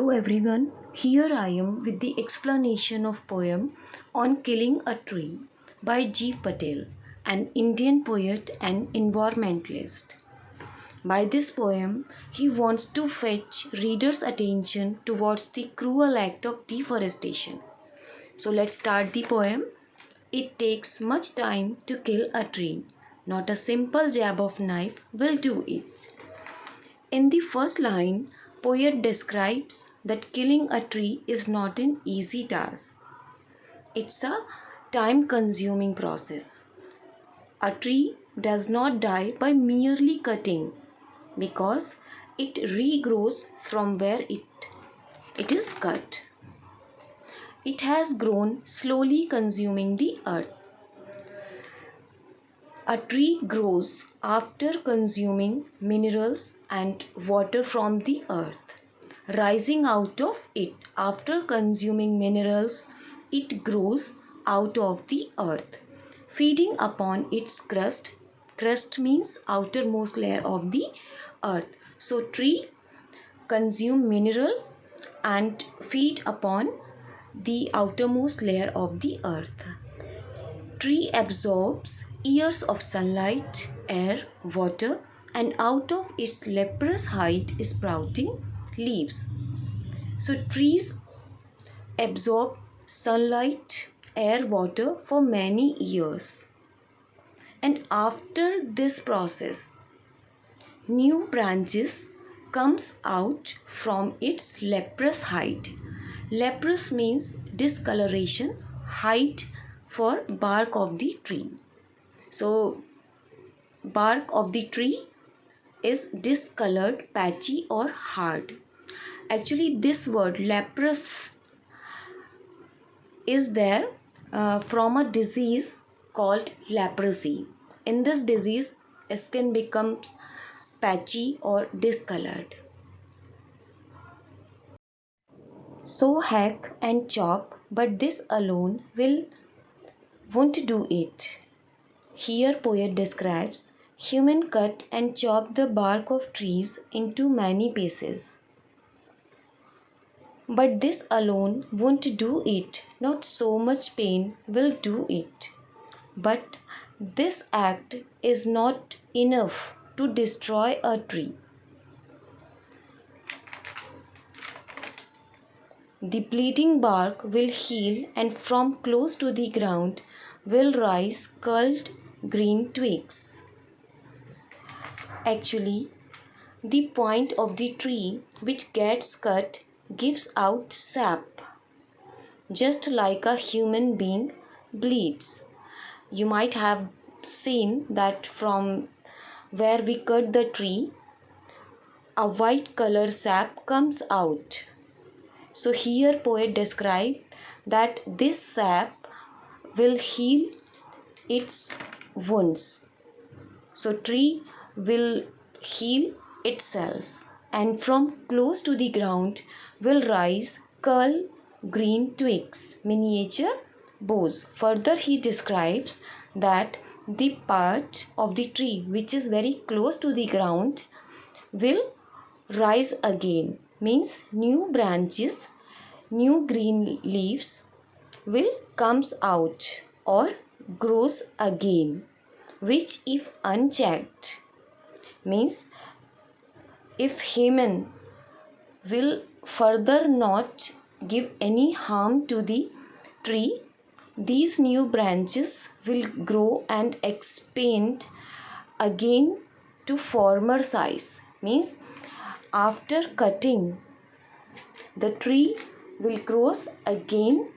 Hello everyone, here I am with the explanation of poem on Killing a Tree by G. Patel, an Indian poet and environmentalist. By this poem, he wants to fetch readers' attention towards the cruel act of deforestation. So let's start the poem. It takes much time to kill a tree. Not a simple jab of knife will do it. In the first line, poet describes that killing a tree is not an easy task. It's a time-consuming process. A tree does not die by merely cutting because it regrows from where it is cut. It has grown slowly consuming the earth. A tree grows after consuming minerals and water from the earth. Rising out of it after consuming minerals, it grows out of the earth, feeding upon its crust. Crust means outermost layer of the earth. So tree consume mineral and feed upon the outermost layer of the earth. Tree absorbs years of sunlight, air, water, and out of its leprous height is sprouting leaves. So trees absorb sunlight, air, water for many years. And after this process, new branches comes out from its leprous height. Leprous means discoloration, height for bark of the tree. So bark of the tree is discolored, patchy or hard. Actually this word leprous is there from a disease called leprosy. In this disease, skin becomes patchy or discolored. So hack and chop, but this alone won't do it. Here poet describes human cut and chop the bark of trees into many pieces. But this alone won't do it. Not so much pain will do it. But this act is not enough to destroy a tree. The bleeding bark will heal, and from close to the ground will rise curled green twigs. Actually, the point of the tree which gets cut gives out sap, just like a human being bleeds. You might have seen that from where we cut the tree, a white color sap comes out. So here poet describes that this sap will heal its wounds. So tree will heal itself, and from close to the ground will rise curl green twigs, miniature boughs. Further he describes that the part of the tree which is very close to the ground will rise again, means new branches, new green leaves will comes out or grows again, which if unchecked, means if human will further not give any harm to the tree, these new branches will grow and expand again to former size. Means after cutting, the tree will grow again